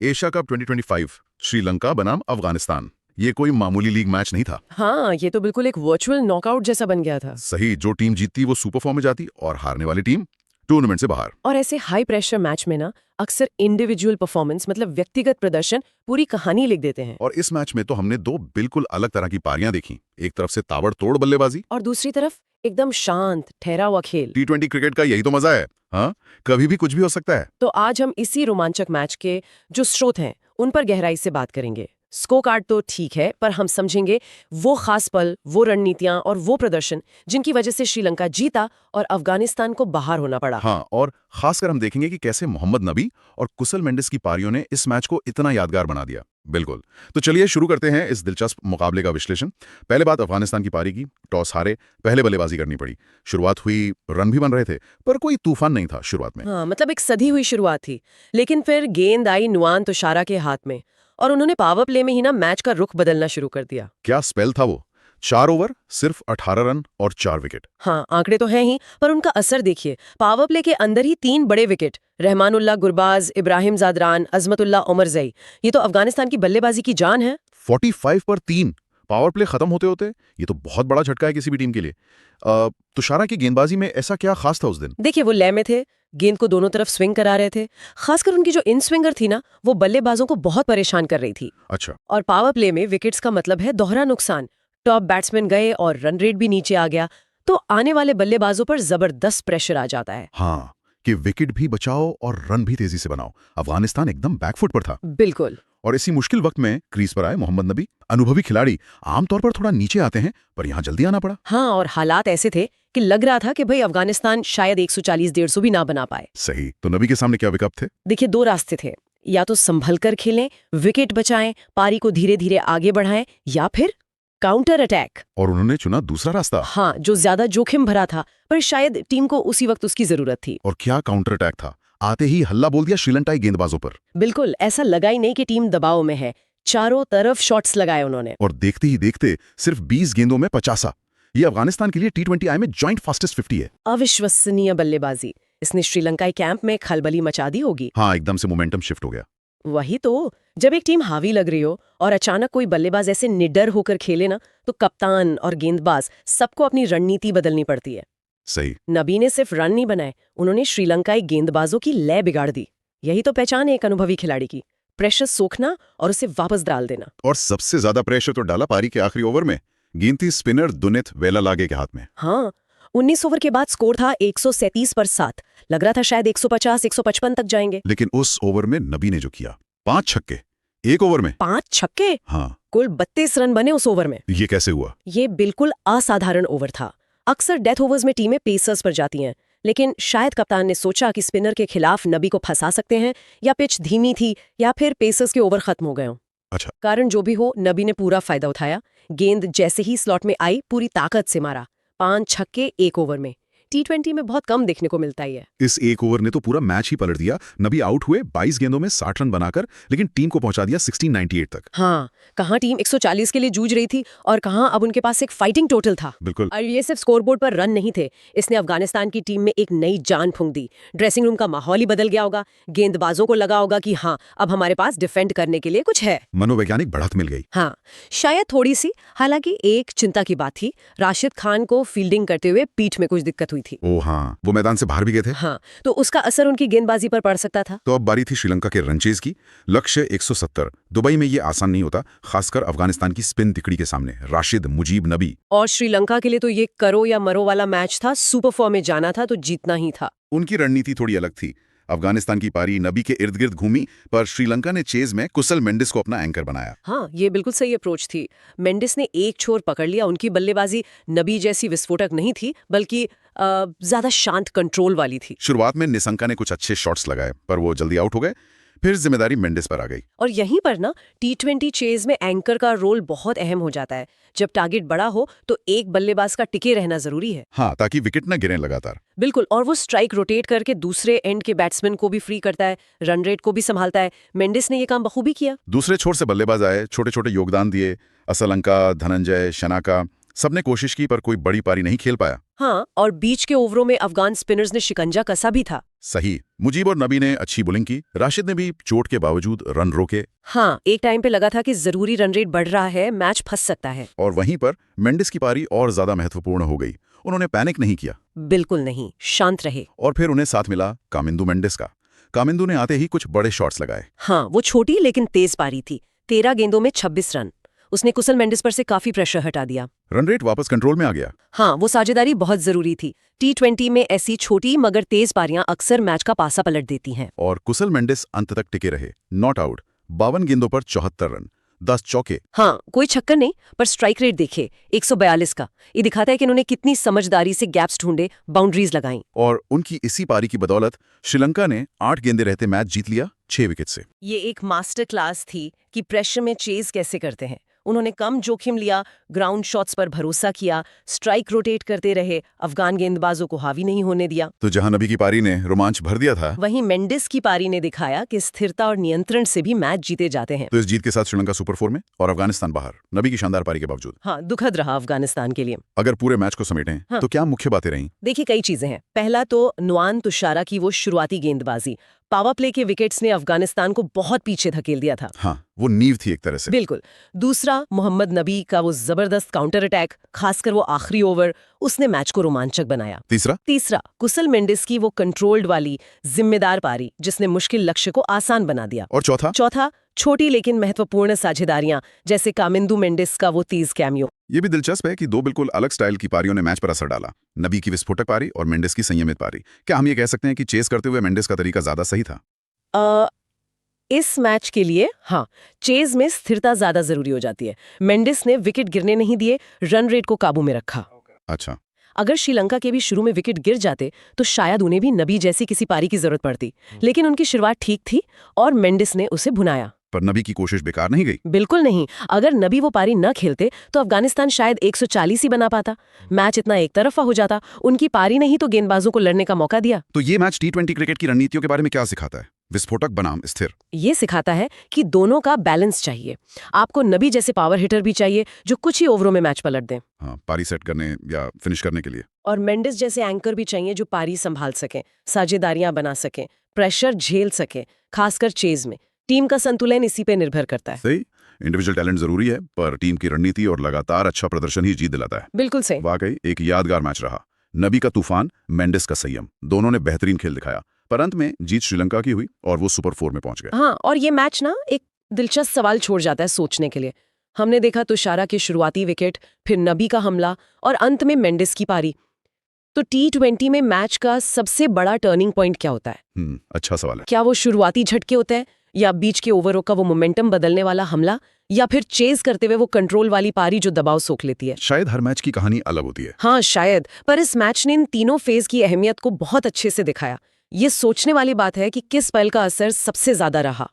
Asia cup 2025 Sri Lanka बनाम अफगानिस्तान। ये कोई मामूली लीग मैच नहीं था। हाँ, ये तो बिल्कुल एक वर्चुअल नॉकआउट जैसा बन गया था। सही, जो टीम जीतती वो सुपर फॉर्म में जाती और हारने वाली टीम टूर्नामेंट से बाहर। और ऐसे हाई प्रेशर मैच में ना अक्सर इंडिविजुअल परफॉर्मेंस मतलब व्यक्तिगत प्रदर्शन पूरी कहानी लिख देते हैं। और इस मैच में तो हमने दो बिल्कुल अलग तरह की पारियां देखी। एक तरफ से ताबड़तोड़ बल्लेबाजी और दूसरी तरफ एकदम शांत ठहरा हुआ खेल। T20 क्रिकेट का यही तो मजा है। हाँ, कभी भी कुछ भी हो सकता है। तो आज हम इसी रोमांचक मैच के जो स्रोत हैं उन पर गहराई से बात करेंगे। स्कोर कार्ड तो ठीक है, पर हम समझेंगे वो खास पल, वो रणनीतियां और वो प्रदर्शन जिनकी वजह से श्रीलंका जीता और अफगानिस्तान को बाहर होना पड़ा। हाँ, और खासकर हम देखेंगे कि कैसे मोहम्मद नबी और कुशल मेंडिस की पारियों ने इस मैच को इतना यादगार बना दिया। बिल्कुल। तो चलिए शुरू करते हैं इस दिलचस्प मुकाबले का विश्लेषण। पहले बात अफगानिस्तान की पारी की। टॉस हारे, पहले बल्लेबाजी करनी पड़ी। शुरुआत हुई, रन भी बन रहे थे, पर कोई तूफान नहीं था शुरुआत में। हाँ, मतलब एक सधी हुई शुरुआत थी, लेकिन फिर गेंद आई नुआन तुषारा के हाथ में और उन्होंने पावर प्ले में ही ना मैच का रुख बदलना शुरू कर दिया। क्या स्पेल था वो। 4 ओवर, सिर्फ 18 रन और 4 विकेट। हाँ, आंकड़े तो हैं ही, पर उनका असर देखिए। पावर प्ले के अंदर ही 3 बड़े विकेट, रहमानुल्लाह गुरबाज, इब्राहिम जादरान, अजमतुल्लाह उमरजई। ये तो अफगानिस्तान की बल्लेबाजी की जान है। 45 पर 3 पावर प्ले खत्म होते होते, ये तो बहुत बड़ा झटका है किसी भी टीम के लिए। तुषारा की गेंदबाजी में ऐसा क्या खास था उस दिन। देखिए, वो लय में थे, गेंद को दोनों तरफ स्विंग करा रहे थे। खासकर उनकी जो इन स्विंगर थी ना, वो बल्लेबाजों को बहुत परेशान कर रही थी। अच्छा। और पावर प्ले में विकेट्स का मतलब है दोहरा नुकसान। टॉप बैट्समैन गए और रन रेट भी नीचे आ गया, तो आने वाले बल्लेबाजों पर जबरदस्त प्रेशर आ जाता है। हाँ, कि विकेट भी बचाओ और रन भी तेजी से बनाओ। अफगानिस्तान एकदम बैकफुट पर था। बिल्कुल। और इसी मुश्किल वक्त में क्रीज पर आए मोहम्मद नबी। अनुभवी खिलाड़ी आमतौर पर थोड़ा नीचे आते हैं, पर यहाँ जल्दी आना पड़ा। हाँ, और हालात ऐसे थे कि लग रहा था कि भाई अफगानिस्तान शायद 140-150 भी ना बना पाए। सही। तो नबी के सामने क्या विकल्प थे। देखिए, 2 रास्ते थे। या तो संभल कर खेलें, विकेट बचाएं, पारी को धीरे धीरे आगे बढ़ाएं, या फिर काउंटर अटैक। और उन्होंने चुना दूसरा रास्ता। हाँ, जो ज्यादा जोखिम भरा था, पर शायद टीम को उसी वक्त उसकी जरूरत थी। और क्या काउंटर अटैक था। आते ही हल्ला बोल दिया श्रीलंकाई गेंदबाजों पर। बिल्कुल, ऐसा लगा ही नहीं कि टीम दबाव में है। चारों तरफ शॉट्स लगाए उन्होंने। और देखते ही देखते सिर्फ 20 गेंदों में 50। ये अफगानिस्तान के लिए T20I में जॉइंट फास्टेस्ट 50 है। अविश्वसनीय बल्लेबाजी। इसने श्रीलंकाई कैंप में खलबली मचा दी होगी। हाँ, एकदम से मोमेंटम शिफ्ट हो गया। वही तो, जब एक टीम हावी लग रही हो और अचानक कोई बल्लेबाज ऐसे निडर होकर खेले ना, तो कप्तान और गेंदबाज सबको अपनी रणनीति बदलनी पड़ती है। सही। नबी ने सिर्फ रन नहीं बनाए, उन्होंने श्रीलंकाई गेंदबाजों की लय बिगाड़ दी। यही तो पहचान है एक अनुभवी खिलाड़ी की, प्रेशर सोखना और उसे वापस डाल देना। और सबसे ज्यादा प्रेशर तो डाला पारी के आखिरी ओवर में। गेंद थी स्पिनर दुनित वेलालागे के हाथ में। हाँ, 19 ओवर के बाद स्कोर था 137 पर 7। लग रहा था शायद 150-155 तक जाएंगे। लेकिन उस ओवर में नबी ने जो किया, 5 छक्के 1 ओवर में। 5 छक्के, हाँ, कुल 32 रन बने उस ओवर में। ये कैसे हुआ। ये बिल्कुल असाधारण ओवर था। अक्सर डेथ ओवर्स में टीमें पेसर्स पर जाती हैं, लेकिन शायद कप्तान ने सोचा कि स्पिनर के खिलाफ नबी को फंसा सकते हैं, या पिच धीमी थी, या फिर पेसर्स के ओवर खत्म हो गए हों। अच्छा। कारण जो भी हो, नबी ने पूरा फायदा उठाया। गेंद जैसे ही स्लॉट में आई, पूरी ताकत से मारा। 5 छक्के 1 ओवर में। T20 में बहुत कम देखने को मिलता ही है। इस 1 ओवर ने तो पूरा मैच ही पलट दिया। नबी आउट हुए 22 गेंदों में 60 रन बनाकर, लेकिन टीम को पहुंचा दिया 1698 तक। हाँ, कहाँ टीम 140 के लिए जूझ रही थी और कहाँ अब उनके पास एक फाइटिंग टोटल था। बिल्कुल। और ये सिर्फ स्कोरबोर्ड पर रन नहीं थे, इसने अफगानिस्तान की टीम में एक नई जान फूंक दी। ड्रेसिंग रूम का माहौल ही बदल गया होगा। गेंदबाजों को लगा होगा कि हाँ, अब हमारे पास डिफेंड करने के लिए कुछ है। मनोवैज्ञानिक बढ़त मिल गई। हाँ, शायद थोड़ी सी। हालांकि एक चिंता की बात थी, राशिद खान को फील्डिंग करते हुए पीठ में कुछ दिक्कत हुई थी। ओह हाँ, वो मैदान से बाहर भी गए थे। हाँ, तो उसका असर उनकी गेंदबाजी पर पड़ सकता था। तो अब बारी थी श्रीलंका के रनचेज की। लक्ष्य 170। दुबई में ये आसान नहीं होता, खासकर अफगानिस्तान की स्पिन तिकड़ी के सामने। राशिद, मुजीब, नबी। और श्रीलंका के लिए तो ये करो या मरो वाला मैच था। सुपर फॉर्म में जाना था तो जीतना ही था। उनकी रणनीति थोड़ी अलग थी। अफगानिस्तान की पारी नबी के इर्द गिर्द घूमी, पर श्रीलंका ने चेज में कुशल मेंडिस को अपना एंकर बनाया। हाँ, ये बिल्कुल सही अप्रोच थी। मेंडिस ने एक छोर पकड़ लिया। उनकी बल्लेबाजी नबी जैसी विस्फोटक नहीं थी, बल्कि ज्यादा शांत कंट्रोल वाली थी। शुरुआत में निशंका ने कुछ अच्छे शॉट्स लगाए, पर वो जल्दी आउट हो गए। फिर जिम्मेदारी मेंडिस पर आ गई। और यहीं पर ना T20 चेज में एंकर का रोल बहुत अहम हो जाता है। जब टारगेट बड़ा हो तो एक बल्लेबाज का टिके रहना जरूरी है। हाँ, ताकि विकेट न गिरे लगातार। बिल्कुल, और वो स्ट्राइक रोटेट करके दूसरे एंड के बैट्समैन को भी फ्री करता है, रन रेट को भी संभालता है। मेंडिस ने ये काम बखूबी किया। दूसरे छोर से बल्लेबाज आए, छोटे छोटे योगदान दिए। असलंका, धनंजय, शनाका, सबने कोशिश की, पर कोई बड़ी पारी नहीं खेल पाया। हाँ, और बीच के ओवरों में अफगान स्पिनर्स ने शिकंजा कसा भी था। सही। मुजीब और नबी ने अच्छी बॉलिंग की, राशिद ने भी चोट के बावजूद रन रोके। हाँ, एक टाइम पे लगा था कि जरूरी रन रेट बढ़ रहा है, मैच फंस सकता है। और वहीं पर मेंडिस की पारी और ज्यादा महत्वपूर्ण हो गई। उन्होंने पैनिक नहीं किया बिल्कुल नहीं, शांत रहे। और फिर उन्हें साथ मिला कामिंदू मेंडिस का। कामिंदू ने आते ही कुछ बड़े शॉट्स लगाए। हाँ, वो छोटी लेकिन तेज पारी थी। 13 गेंदों में 26 रन। उसने कुसल मेंडिस पर से काफी प्रेशर हटा दिया। रन रेट वापस कंट्रोल में आ गया। हाँ, वो साझेदारी बहुत जरूरी थी। T20 में ऐसी छोटी मगर तेज पारियां अक्सर मैच का पासा पलट देती हैं। और कुसल मेंडिस अंत तक टिके रहे। नॉट आउट, 52 गेंदों पर 74 रन, 10 चौके। हाँ, कोई छक्कर नहीं, पर स्ट्राइक रेट देखे 142 का। ये दिखाता है कि उन्होंने कितनी समझदारी से गैप्स ढूंढे, बाउंड्रीज लगाई। और उनकी इसी पारी की बदौलत श्रीलंका ने 8 गेंदे रहते मैच जीत लिया 6 विकेट से। ये एक मास्टर क्लास थी कि प्रेशर में चेज कैसे करते हैं। उन्होंने कम जोखिम लिया, ग्राउंड शॉट्स पर भरोसा किया, स्ट्राइक रोटेट करते रहे, अफगान गेंदबाजों को हावी नहीं होने दिया। तो जहां नबी की पारी ने रोमांच भर दिया था, वहीं मेंडिस की पारी ने दिखाया कि स्थिरता और नियंत्रण से भी मैच जीते जाते हैं। तो इस जीत के साथ श्रीलंका सुपर 4 में और अफगानिस्तान बाहर, नबी की शानदार पारी के बावजूद। हाँ, दुखद रहा अफगानिस्तान के लिए। अगर पूरे मैच को समेटें हाँ। तो क्या मुख्य बातें रहीं? देखिए, कई चीजें हैं। पहला तो नुआन तुषारा की वो शुरुआती गेंदबाजी। पावर प्ले के विकेट्स ने अफगानिस्तान को बहुत पीछे धकेल दिया था। हाँ, वो नींव थी एक तरह से। बिल्कुल। दूसरा, मोहम्मद नबी का वो जबरदस्त काउंटर अटैक, खासकर वो आखिरी ओवर, उसने मैच को रोमांचक बनाया। तीसरा, कुसल मेंडिस की वो कंट्रोल्ड वाली जिम्मेदार पारी, जिसने मुश्किल लक्ष्य को आसान बना दिया। और चौथा, छोटी लेकिन महत्वपूर्ण साझेदारियां, जैसे कामिंदू मेंडिस का वो तेज कैमियो। ये भी दिलचस्प है कि दो बिल्कुल अलग स्टाइल की पारियों ने मैच पर असर डाला। नबी की विस्फोटक पारी और मेंडिस की संयमित पारी। क्या हम ये कह सकते हैं कि चेस करते हुए मेंडिस का तरीका ज्यादा सही था? इस मैच के लिए हाँ, चेज में स्थिरता ज्यादा जरूरी हो जाती है। मेंडिस ने विकेट गिरने नहीं दिए, रन रेट को काबू में रखा। अच्छा। अगर श्रीलंका के भी शुरू में विकेट गिर जाते तो शायद उन्हें भी नबी जैसी किसी पारी की जरूरत पड़ती, लेकिन उनकी शुरुआत ठीक थी और मेंडिस ने उसे भुनाया। पर नबी की कोशिश बेकार नहीं गई। बिल्कुल नहीं। अगर नबी वो पारी न खेलते तो अफगानिस्तान शायद 140 ही बना पाता, मैच इतना एक तरफा हो जाता। उनकी पारी ने ही तो गेंदबाजों को लड़ने का मौका दिया। तो ये मैच T20 क्रिकेट की रणनीतियों के बारे में क्या सिखाता है? विस्फोटक बनाम स्थिर। ये सिखाता है कि दोनों का बैलेंस चाहिए। आपको नबी जैसे पावर हिटर भी चाहिए जो कुछ ही ओवरों में मैच पलट दें। हाँ, पारी सेट करने या फिनिश करने के लिए। और मेंडिस जैसे एंकर भी चाहिए जो पारी संभाल सकें, साझेदारियां बना सकें, प्रेशर झेल सकें, खासकर चेज में। टीम का संतुलन इसी पे निर्भर करता है। सही। इंडिविजुअल टैलेंट जरूरी है, पर टीम की रणनीति और लगातार अच्छा प्रदर्शन ही जीत दिलाता है। बिल्कुल सही। वाकई एक यादगार मैच रहा। नबी का तूफान, मेंडिस का संयम, दोनों ने बेहतरीन खेल दिखाया। पर अंत में जीत श्रीलंका की हुई और वो सुपर 4 में पहुंच गए। हाँ, और ये मैच ना एक दिलचस्प सवाल छोड़ जाता है सोचने के लिए। हमने देखा तुषारा के शुरुआती विकेट, फिर नबी का हमला और अंत में मेंडिस की पारी। तो T20 में मैच का सबसे बड़ा टर्निंग पॉइंट क्या होता है? अच्छा सवाल है। क्या वो शुरुआती झटके होते हैं, या बीच के ओवरों का वो मोमेंटम बदलने वाला हमला, या फिर चेज करते हुए वो कंट्रोल वाली पारी जो दबाव सोख लेती है? शायद हर मैच की कहानी अलग होती है। हाँ, शायद। पर इस मैच ने इन तीनों फेज की अहमियत को बहुत अच्छे से दिखाया। ये सोचने वाली बात है कि किस पल का असर सबसे ज्यादा रहा।